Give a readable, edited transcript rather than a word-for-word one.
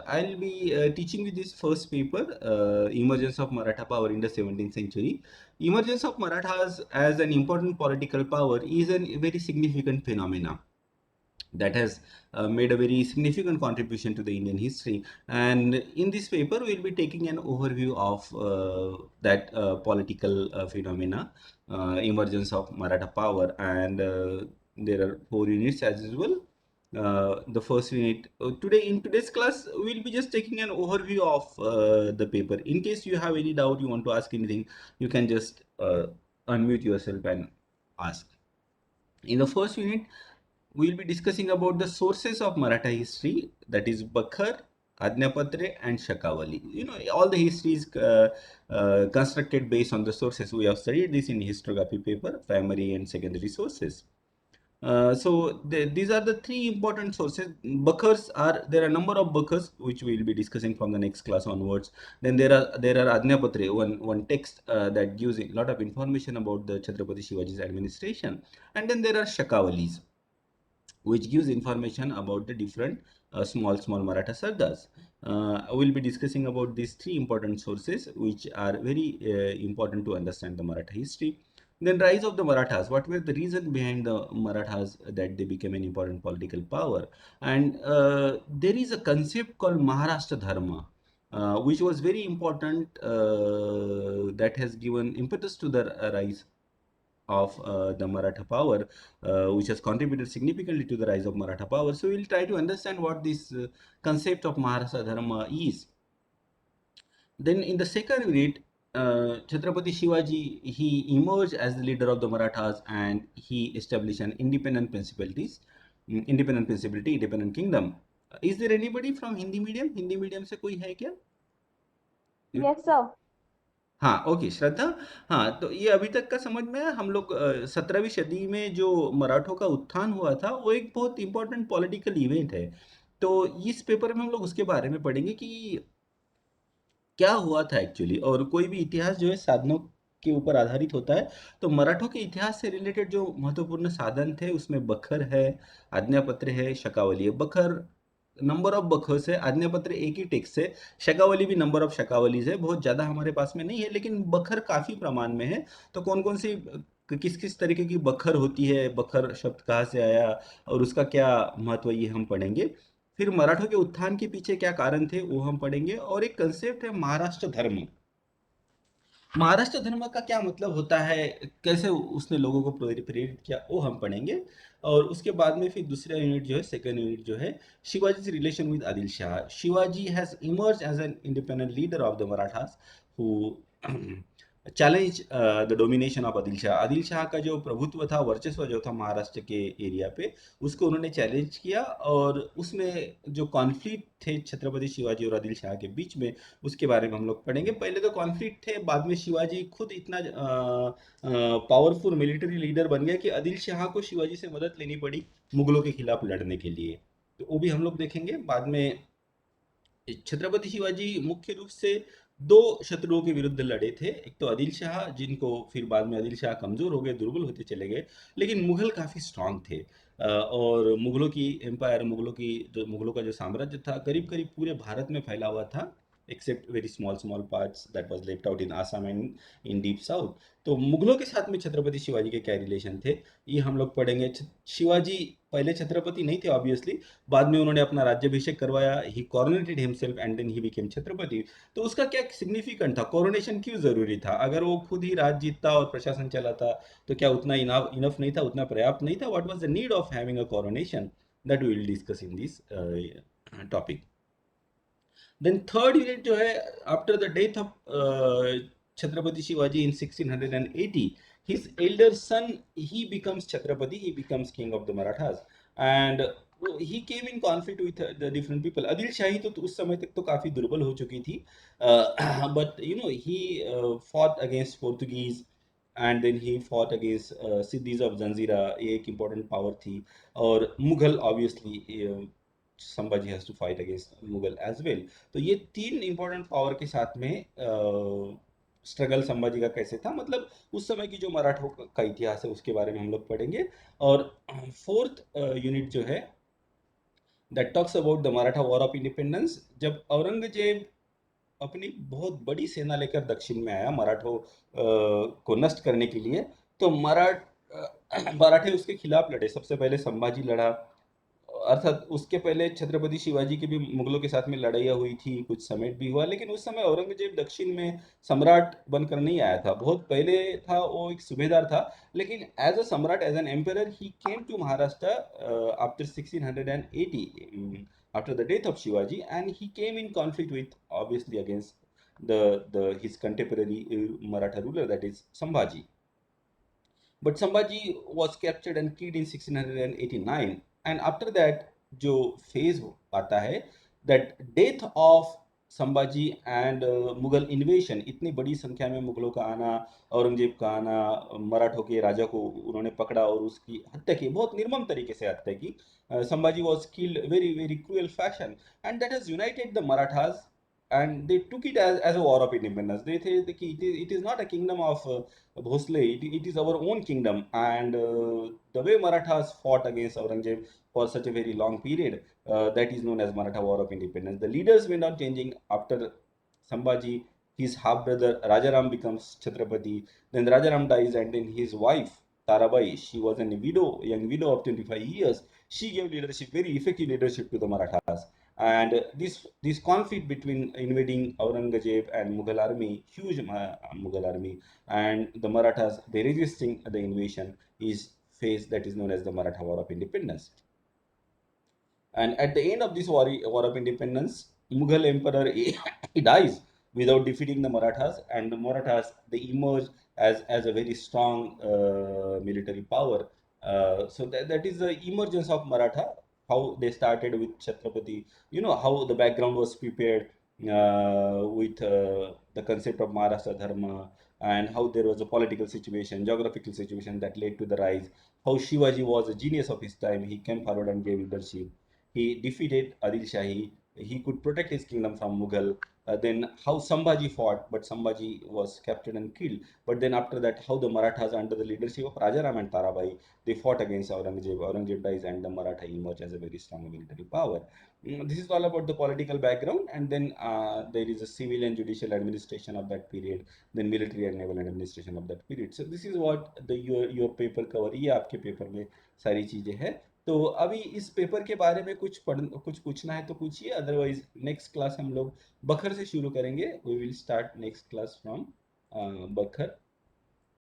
I'll be teaching you this first paper, Emergence of Maratha Power in the 17th Century. Emergence of Marathas as an important political power is a very significant phenomena that has made a very significant contribution to the Indian history. And in this paper, we'll be taking an overview of that political phenomena, emergence of Maratha power. And there are 4 units as usual. The first unit today in today's class we'll be just taking an overview of the paper. In case you have any doubt, you want to ask anything, you can just unmute yourself and ask. In the first unit, we'll be discussing about the sources of Maratha history, that is Bakhar, Ajnapatre and Shakavali. You know, all the history is constructed based on the sources. We have studied this in historiography paper, primary and secondary sources. These are the three important sources. Bakhars are, there are a number of Bakhars which we will be discussing from the next class onwards. Then there are Ajnapatre, one text that gives a lot of information about the Chhatrapati Shivaji's administration, and then there are Shakavalis, which gives information about the different small Maratha Sardars. We'll be discussing about these three important sources which are very important to understand the Maratha history. Then rise of the Marathas. What were the reason behind the Marathas that they became an important political power? And there is a concept called Maharashtra Dharma, which was very important, that has given impetus to the rise of the Maratha power, which has contributed significantly to the rise of Maratha power. So we'll try to understand what this concept of Maharashtra Dharma is. Then in the second unit, Chhatrapati Shivaji, he emerged as the leader of the Marathas and he established an independent kingdom. Is there anybody from Hindi medium? Hindi medium से कोई है क्या? Yes, sir. हाँ, okay श्रद्धा। हाँ, तो ये अभी तक का समझ में है। हम लोग 17वीं सदी में जो मराठों का उत्थान हुआ था वो एक बहुत इंपॉर्टेंट पॉलिटिकल इवेंट है। तो इस पेपर में हम लोग उसके बारे में पढ़ेंगे कि क्या हुआ था एक्चुअली। और कोई भी इतिहास जो है साधनों के ऊपर आधारित होता है। तो मराठों के इतिहास से रिलेटेड जो महत्वपूर्ण साधन थे उसमें बखर है, आज्ञापत्र है, शकावली है। बखर नंबर ऑफ बखर्स है, आज्ञापत्र एक ही टेक्स्ट है, शकावली भी नंबर ऑफ शकावलीज है। बहुत ज़्यादा हमारे पास में नहीं है लेकिन बखर काफ़ी प्रमाण में है। तो कौन कौन सी किस किस तरीके की बखर होती है, बखर शब्द कहाँ से आया और उसका क्या महत्व, ये हम पढ़ेंगे। फिर मराठों के उत्थान के पीछे क्या कारण थे वो हम पढ़ेंगे। और एक कंसेप्ट है महाराष्ट्र धर्म। महाराष्ट्र धर्म का क्या मतलब होता है, कैसे उसने लोगों को प्रेरित किया, वो हम पढ़ेंगे। और उसके बाद में फिर दूसरा यूनिट जो है, सेकंड यूनिट जो है, Shivaji relation with Adil Shah. Shivaji has emerge as an independent leader of the Marathas who challenge the domination of Adil Shah. Adil Shah का जो प्रभुत्व था, वर्चस्व जो था महाराष्ट्र के एरिया पे, उसको उन्होंने चैलेंज किया। और उसमें जो कॉन्फ्लिक्ट थे छत्रपति शिवाजी और आदिल शाह के बीच में, उसके बारे में हम लोग पढ़ेंगे। पहले तो कॉन्फ्लिक्ट थे, बाद में शिवाजी खुद इतना पावरफुल मिलिट्री लीडर बन गया कि आदिल शाह को शिवाजी से मदद लेनी पड़ी मुगलों के खिलाफ लड़ने के लिए। तो वो भी हम लोग देखेंगे बाद में। छत्रपति शिवाजी मुख्य रूप से दो शत्रुओं के विरुद्ध लड़े थे। एक तो आदिल शाह, जिनको फिर बाद में आदिल शाह कमजोर हो गए, दुर्बल होते चले गए, लेकिन मुगल काफी स्ट्रांग थे। और मुगलों की एम्पायर, मुगलों का जो साम्राज्य था करीब करीब पूरे भारत में फैला हुआ था, except very small small parts that was left out in Assam and in deep south. तो मुगलों के साथ में छत्रपति शिवाजी के क्या रिलेशन थे, ये हम लोग पढ़ेंगे। शिवाजी पहले छत्रपति नहीं थे ऑब्वियसली, बाद में उन्होंने अपना राज्याभिषेक करवाया, he coronated himself and then he became Chhatrapati. तो उसका क्या सिग्निफिकेंट था, कोरोनेशन क्यों जरूरी था? अगर वो खुद ही राज जीतता और प्रशासन चलाता तो क्या उतना इनफ नहीं था, उतना पर्याप्त नहीं था? What was the need of having a coronation, that we will discuss in this topic. Then third unit जो है, after the death of Chhatrapati Shivaji in 1680, his elder son, he becomes Chhatrapati, he becomes king of the Marathas. And he came in conflict with the different people. Adil Shahi तो उस समय तक तो काफी दुर्बल हो चुकी थी, but you know he fought against Portuguese and then he fought against Siddhis of Zanzira, ये एक important power थी। और Mughal obviously Sambhaji has to fight against Mughal as well. तो ये तीन इंपॉर्टेंट पावर के साथ में स्ट्रगल संभाजी का कैसे था, मतलब उस समय की जो मराठों का इतिहास है उसके बारे में हम लोग पढ़ेंगे। और फोर्थ यूनिट जो है, that talks about the Maratha war of independence. जब औरंगजेब अपनी बहुत बड़ी सेना लेकर दक्षिण में आया मराठों को नष्ट करने के लिए, तो मराठे उसके खिलाफ लड़े। सबसे पहले संभाजी लड़ा, अर्थात उसके पहले छत्रपति शिवाजी की भी मुगलों के साथ में लड़ाइयाँ हुई थी, कुछ समेट भी हुआ, लेकिन उस समय औरंगजेब दक्षिण में सम्राट बनकर नहीं आया था। बहुत पहले था, वो एक सूबेदार था। लेकिन एज अ सम्राट, as an emperor, he came to Maharashtra after 1680, after the death of Shivaji, and he came in conflict with, obviously, against the his contemporary Maratha ruler, that is Sambhaji. But Sambhaji was captured and killed in 1689, and after that जो phase आता है, that death of Sambhaji and Mughal इन्वेशन, इतनी बड़ी संख्या में मुगलों का आना, औरंगजेब का आना, मराठों के राजा को उन्होंने पकड़ा और उसकी हत्या की, बहुत निर्मम तरीके से हत्या की। Sambhaji was killed very very cruel fashion, and that has United the Marathas, and they took it as a war of independence. They say that it is not a kingdom of Bhosle, it is our own kingdom. And the way Marathas fought against Aurangzeb for such a very long period, that is known as Maratha War of Independence. The leaders went on changing after Sambhaji. His half brother Rajaram becomes Chhatrapati. Then Rajaram dies, and then his wife Tarabai, she was a widow, young widow of 25 years. She gave leadership, very effective leadership to the Marathas. And this conflict between invading Aurangzeb and Mughal army, huge Mughal army, and the Marathas, they resisting the invasion, is phase that is known as the Maratha War of Independence. And at the end of this war of independence, Mughal emperor he dies without defeating the Marathas, and the Marathas, they emerge as a very strong military power. So that is the emergence of Maratha. How they started with Chhatrapati, how the background was prepared with the concept of Maharashtra Dharma, and how there was a political situation, geographical situation that led to the rise. How Shivaji was a genius of his time. He came forward and gave leadership. He defeated Adil Shahi. He could protect his kingdom from Mughal. Then how Sambhaji fought, but Sambhaji was captured and killed. But then after that, how the Marathas, under the leadership of Rajaram and Tarabai, they fought against Aurangzeb. Aurangzeb dies, and the Maratha emerge as a very strong military power. This is all about the political background, and then there is a civil and judicial administration of that period, then military and naval administration of that period. So this is what the your paper cover, ये आपके paper में सारी चीजें हैं। तो अभी इस paper के बारे में कुछ पूछना है तो पूछिए, अदरवाइज नेक्स्ट क्लास हम लोग बखर से शुरू करेंगे। We will start next class from बखर।